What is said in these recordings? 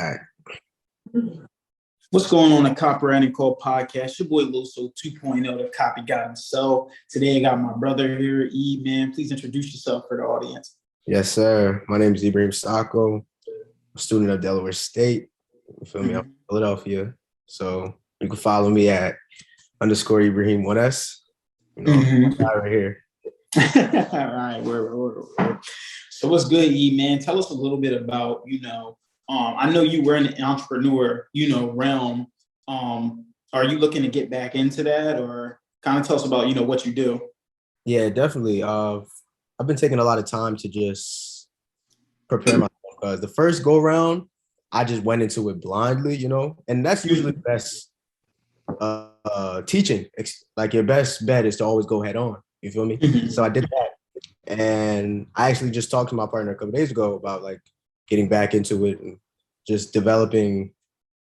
Alright. What's going on, the Copywriting Call podcast? Your boy Loso 2.0, the copy guy himself. Today I got my brother here, E, man. Please introduce yourself for the audience. Yes, sir. My name is Ibrahim Saccoh, a student of Delaware State. You feel me? I'm from Philadelphia. So you can follow me at _Ibrahim 1S. You know, right here. All right, word. So what's good, E, man? Tell us a little bit about, I know you were in the entrepreneur, realm. Are you looking to get back into that, or kind of tell us about, what you do? Yeah, definitely. I've been taking a lot of time to just prepare myself because the first go round, I just went into it blindly, and that's usually the best teaching. Like your best bet is to always go head on. You feel me? So I did that, and I actually just talked to my partner a couple days ago about like getting back into it and just developing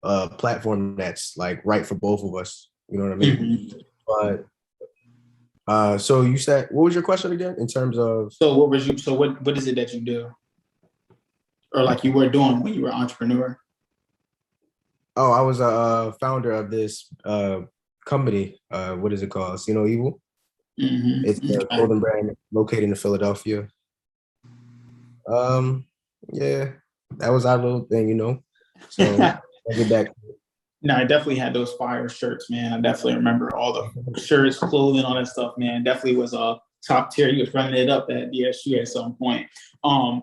a platform that's like right for both of us. You know what I mean? But so you said, what was your question again in terms of? So what is it that you do? Or like you were doing when you were an entrepreneur? Oh, I was a founder of this company. What is it called? Youve. It's a clothing brand located in Philadelphia. Yeah, that was our little thing, So I get back. No, I definitely had those fire shirts, man. I definitely remember all the shirts, clothing, all that stuff, man. Definitely was a top tier. He was running it up at DSU at some point.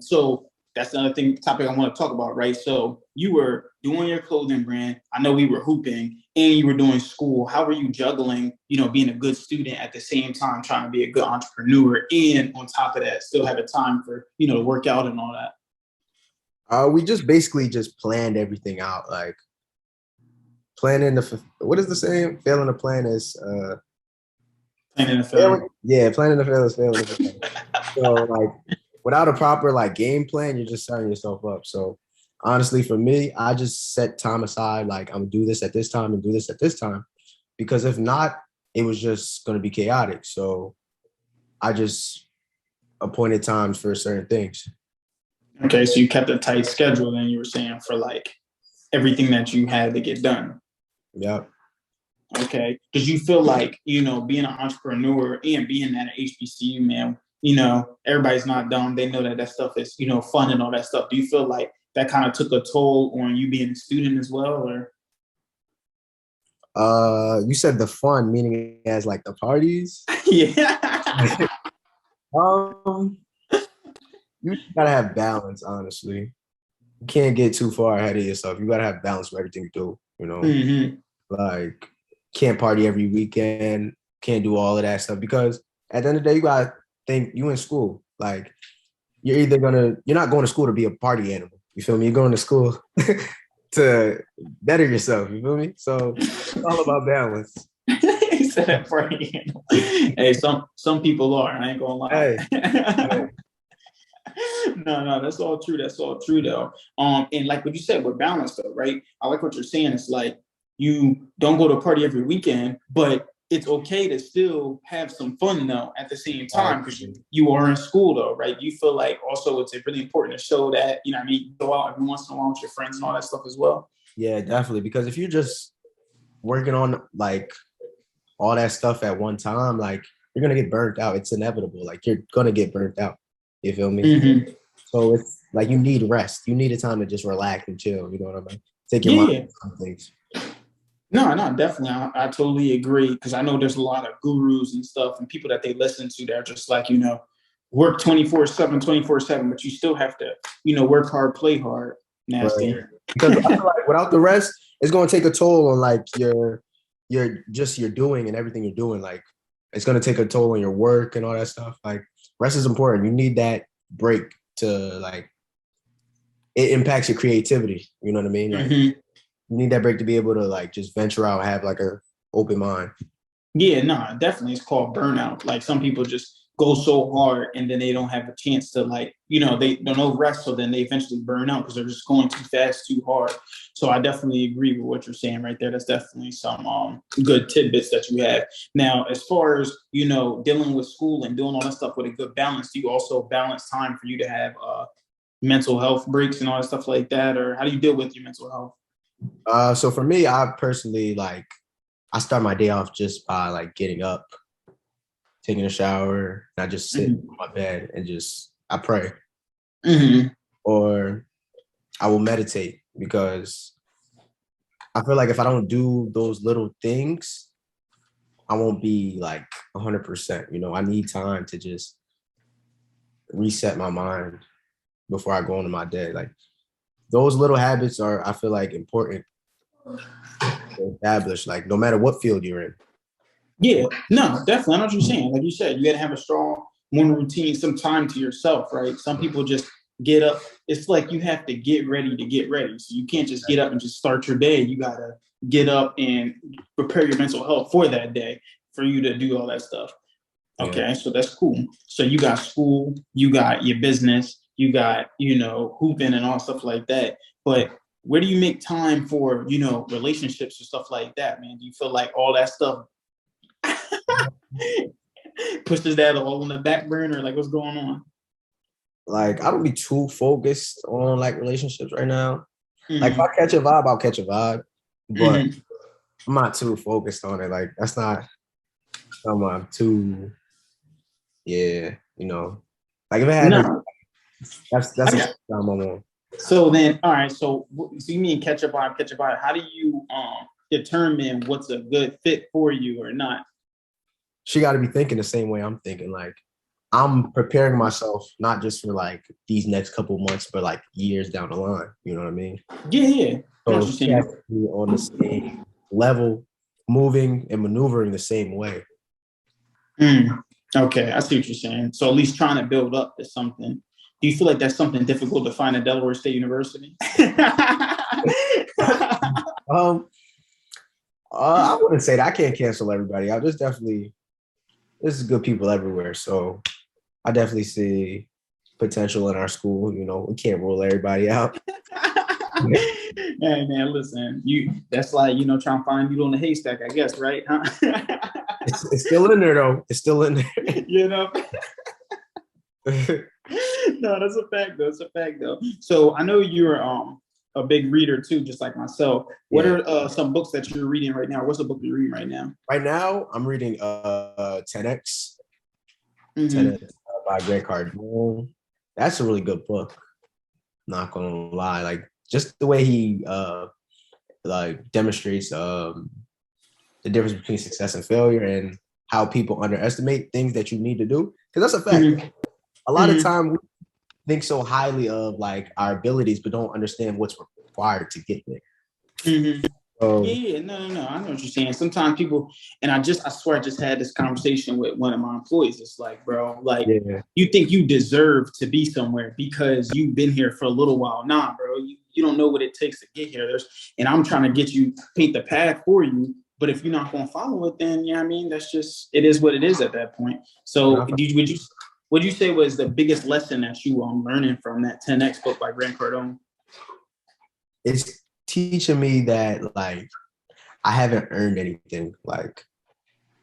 So that's another topic I want to talk about, right? So you were doing your clothing brand. I know we were hooping and you were doing school. How were you juggling, being a good student at the same time, trying to be a good entrepreneur, and on top of that, still having time for, to work out and all that? We just basically planned everything out, like planning what is the saying? Failing to plan is planning to fail. Yeah, planning to fail is failing to plan. So like without a proper like game plan, you're just setting yourself up. So honestly, for me, I just set time aside, like I'm gonna do this at this time and do this at this time, because if not, it was just gonna be chaotic. So I just appointed times for certain things. Okay, so you kept a tight schedule, then you were saying, for like everything that you had to get done. Yeah. Okay, because you feel like, being an entrepreneur and being at an HBCU, man, everybody's not dumb. They know that stuff is, fun and all that stuff. Do you feel like that kind of took a toll on you being a student as well, or? You said the fun, meaning as like the parties? Yeah. You gotta have balance, honestly. You can't get too far ahead of yourself. You gotta have balance with everything you do, Like, can't party every weekend, can't do all of that stuff, because at the end of the day, you gotta think you in school. Like, you're not going to school to be a party animal. You feel me? You're going to school to better yourself. You feel me? So it's all about balance. He said that party animal. Hey, some people are. I ain't gonna lie. Hey. No, that's all true. That's all true, though. And like what you said, with balance, though, right? I like what you're saying. It's like you don't go to a party every weekend, but it's okay to still have some fun, though, at the same time, because you are in school, though, right? You feel like also it's really important to show that, go out every once in a while with your friends and all that stuff as well. Yeah, definitely. Because if you're just working on like all that stuff at one time, like you're gonna get burnt out. It's inevitable. Like you're gonna get burnt out. You feel me? So it's like you need rest. You need a time to just relax and chill. You know what I mean? Take your mind on things. No, definitely. I totally agree, because I know there's a lot of gurus and stuff and people that they listen to that are just like, work 24/7, but you still have to, work hard, play hard. Nasty. Right. Because I feel like without the rest, it's going to take a toll on like your doing and everything you're doing. Like it's going to take a toll on your work and all that stuff. Like rest is important. You need that break to like, it impacts your creativity. You know what I mean? Like you need that break to be able to like just venture out and have like a open mind. Yeah, no, definitely. It's called burnout. Like some people just go so hard and then they don't have a chance to like, they don't know rest. So then they eventually burn out because they're just going too fast, too hard. So I definitely agree with what you're saying right there. That's definitely some good tidbits that you have. Now, as far as, dealing with school and doing all that stuff with a good balance, do you also balance time for you to have, mental health breaks and all that stuff like that, or how do you deal with your mental health? So for me, I personally like I start my day off just by like getting up, taking a shower, and I just sit in my bed and just I pray. Or I will meditate because I feel like if I don't do those little things, I won't be like 100%. You know, I need time to just reset my mind before I go into my day. Like those little habits are, I feel like, important to establish, like no matter what field you're in. Yeah, no, definitely. I know what you're saying. Like you said, you got to have a strong morning routine, some time to yourself, right? Some people just get up. It's like you have to get ready to get ready. So you can't just get up and just start your day. You got to get up and prepare your mental health for that day for you to do all that stuff. Okay, yeah. So that's cool. So you got school, you got your business, you got, you know, hooping and all stuff like that. But where do you make time for, you know, relationships and stuff like that, man? Do you feel like all that stuff pushes that all on the back burner? Like, what's going on? Like, I don't be too focused on like relationships right now. Like, if I catch a vibe, I'll catch a vibe, but I'm not too focused on it. Like, that's not something I'm too, you know. Like, if it had, that's a time I'm on. So then, all right. So you mean catch a vibe? How do you determine what's a good fit for you or not? She got to be thinking the same way I'm thinking. Like, I'm preparing myself not just for like these next couple months, but like years down the line. You know what I mean? Yeah. So she has to be on the same level, moving and maneuvering the same way. Okay, I see what you're saying. So at least trying to build up to something. Do you feel like that's something difficult to find at Delaware State University? I wouldn't say that. I can't cancel everybody out. There's good people everywhere. So I definitely see potential in our school. You know, we can't rule everybody out. Hey man, listen, that's like, you know, trying to find you on the haystack, I guess, right? Huh? It's still in there though. It's still in there. You know? No, that's a fact though. It's a fact though. So I know you're a big reader too, just like myself. What are some books that you're reading right now? What's the book you're reading right now? Right now, I'm reading 10X. 10X by Grant Cardone. That's a really good book. Not gonna lie, like just the way he like demonstrates the difference between success and failure and how people underestimate things that you need to do. Because that's a fact. A lot of time we think so highly of like our abilities, but don't understand what's required to get there. No. I know what you're saying. Sometimes people, and I swear I just had this conversation with one of my employees. It's like, bro, like you think you deserve to be somewhere because you've been here for a little while. Nah, bro, you don't know what it takes to get here. And I'm trying to get you, paint the path for you. But if you're not going to follow it, then, I mean, that's just, it is what it is at that point. So would you say was the biggest lesson that you learning from that 10X book by Grant Cardone? It's teaching me that like I haven't earned anything. Like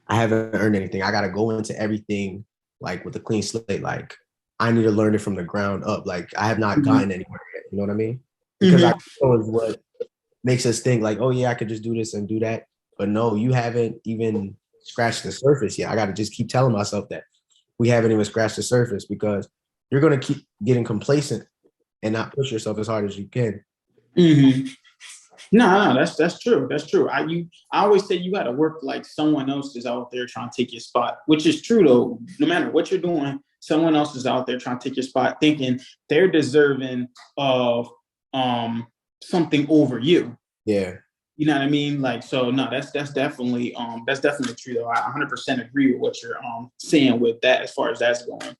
I haven't earned anything. I gotta go into everything like with a clean slate. Like I need to learn it from the ground up. Like I have not gotten anywhere yet. You know what I mean? Because I know is what makes us think like, oh yeah, I could just do this and do that. But no, you haven't even scratched the surface yet. I gotta just keep telling myself that we haven't even scratched the surface because you're gonna keep getting complacent and not push yourself as hard as you can. No, that's true. That's true. I always say you got to work like someone else is out there trying to take your spot, which is true though. No matter what you're doing, someone else is out there trying to take your spot, thinking they're deserving of something over you. Yeah. You know what I mean? Like, so no, that's definitely true though. I 100% agree with what you're saying with that as far as that's going.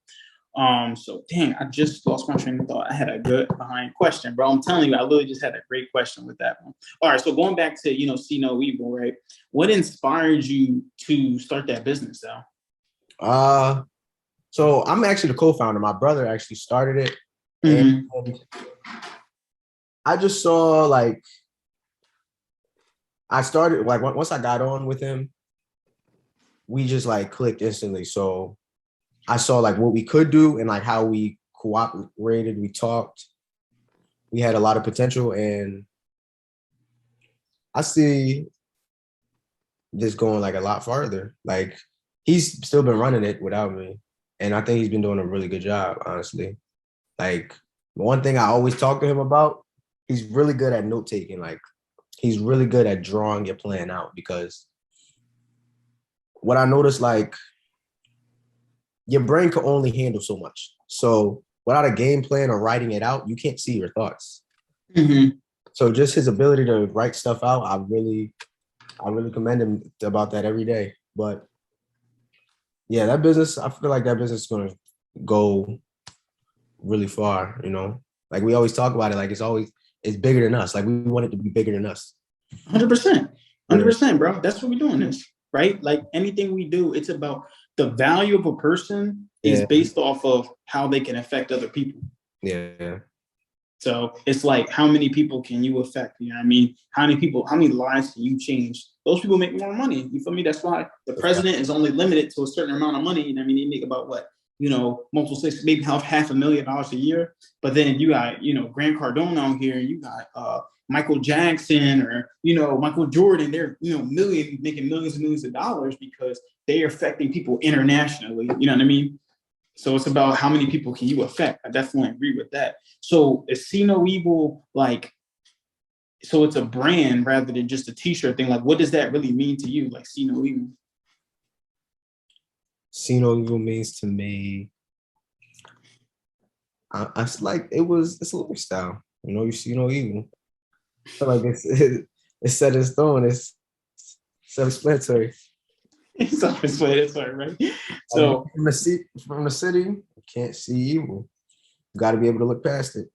So dang, I just lost my train of thought. I had a good behind question, bro. I'm telling you, I literally just had a great question with that one. All right, so going back to, you know, See No Evil, right? What inspired you to start that business though? So I'm actually the co-founder. My brother actually started it. And I just saw like I started like once I got on with him, we just like clicked instantly. So I saw like what we could do and like how we cooperated, we talked, we had a lot of potential, and I see this going like a lot farther. Like he's still been running it without me, and I think he's been doing a really good job, honestly. Like one thing I always talk to him about, he's really good at note taking. Like he's really good at drawing your plan out, because what I noticed, like your brain can only handle so much. So without a game plan or writing it out, you can't see your thoughts. Mm-hmm. So just his ability to write stuff out, I really commend him about that every day. But yeah, that business, I feel like that business is going to go really far, you know? Like we always talk about it, like it's bigger than us. Like we want it to be bigger than us. 100%. 100%, bro. That's what we're doing this, right? Like anything we do, it's about the value of a person is based off of how they can affect other people. Yeah. So it's like, how many people can you affect? You know what I mean? How many lives can you change? Those people make more money. You feel me? That's why the president is only limited to a certain amount of money. You know what I mean? They make about what? You know, multiple six, maybe $500,000 a year. But then you got, you know, Grant Cardone out here, and you got Michael Jackson or, you know, Michael Jordan. They're, you know, making millions and millions of dollars because they are affecting people internationally. You know what I mean? So it's about how many people can you affect. I definitely agree with that. So is See No Evil like, so it's a brand rather than just a t-shirt thing. Like, what does that really mean to you? Like See No Evil? See No Evil means to me, I like it's a lifestyle. You know, you see no evil. I feel like it's set in stone. It's self-explanatory. It's self-explanatory, right? So from the city, you can't see evil. You got to be able to look past it.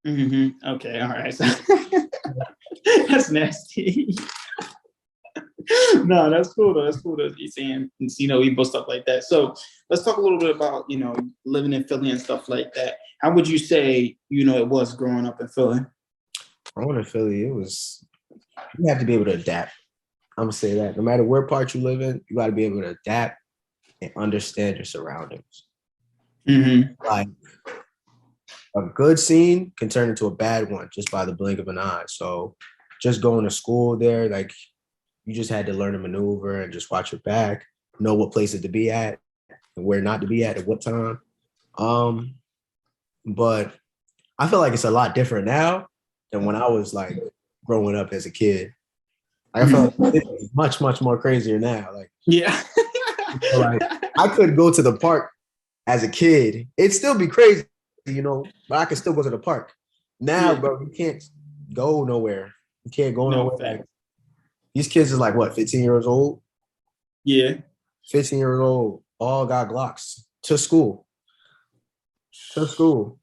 Mm-hmm. Okay, all right. So that's nasty. No, that's cool though. That's cool that you're saying and See No Evil, stuff like that. So let's talk a little bit about, you know, living in Philly and stuff like that. How would you say, you know, it was growing up in Philly? Growing in Philly, you have to be able to adapt. I'm gonna say that no matter where part you live in, you got to be able to adapt and understand your surroundings. Mm-hmm. Like a good scene can turn into a bad one just by the blink of an eye. So just going to school there, like you just had to learn to maneuver and just watch your back, know what places to be at and where not to be at what time. But I feel like it's a lot different now than when I was like growing up as a kid. I feel like it's much, much more crazier now. Like, yeah. like I could go to the park as a kid. It'd still be crazy, you know, but I could still go to the park. Now, bro, you can't go nowhere. You can't go nowhere. Like, these kids is like, what, 15 years old? Yeah. 15 years old, all got Glocks to school. To school.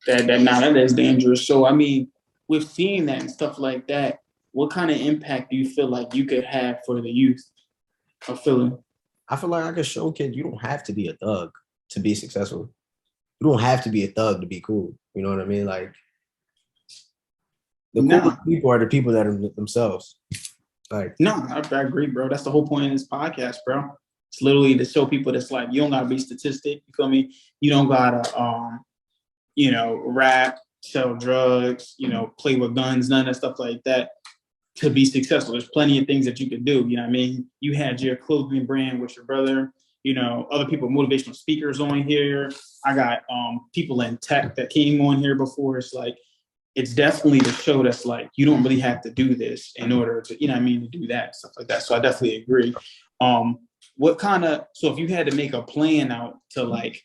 That is dangerous. So, I mean, with seeing that and stuff like that, what kind of impact do you feel like you could have for the youth of Philly? I feel like I could show kids you don't have to be a thug to be successful. You don't have to be a thug to be cool. You know what I mean? Like, the coolest people are the people that are themselves. Like, no, I agree, bro. That's the whole point of this podcast, bro. It's literally to show people that's like, you don't gotta be statistic. You feel me? You don't gotta, you know, rap, sell drugs, you know, play with guns, none of that stuff like that to be successful. There's plenty of things that you could do. You know what I mean? You had your clothing brand with your brother, you know, other people, motivational speakers on here. I got people in tech that came on here before. It's like, it's definitely the show that's like, you don't really have to do this in order to, you know what I mean, to do that, stuff like that. So I definitely agree. So if you had to make a plan out to like,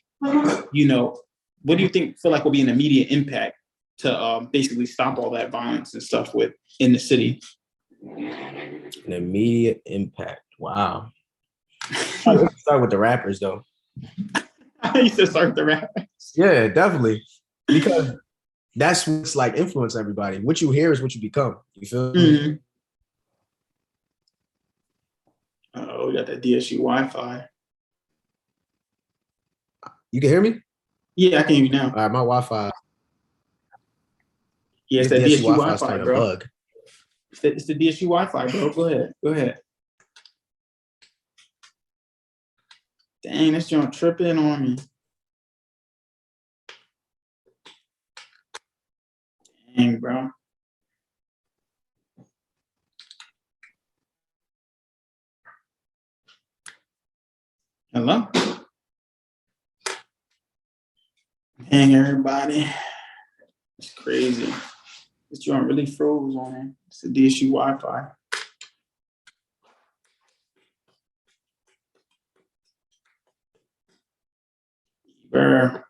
you know, what do you feel like will be an immediate impact to basically stop all that violence and stuff in the city? An immediate impact. Wow. Let's start with the rappers though. I used to start with the rappers. Yeah, definitely. Because that's what's like influence everybody. What you hear is what you become. You feel me? Oh, we got that DSU Wi-Fi. You can hear me? Yeah, I can hear you now. All right, my Wi-Fi. Yeah, it's that DSU Wi-Fi, bro. Bug. It's the DSU Wi-Fi, bro. Go ahead. Dang, this joint tripping on me. Dang, bro. Hello? Dang, everybody. It's crazy. This joint really froze on it. It's the DSU Wi-Fi. Bruh.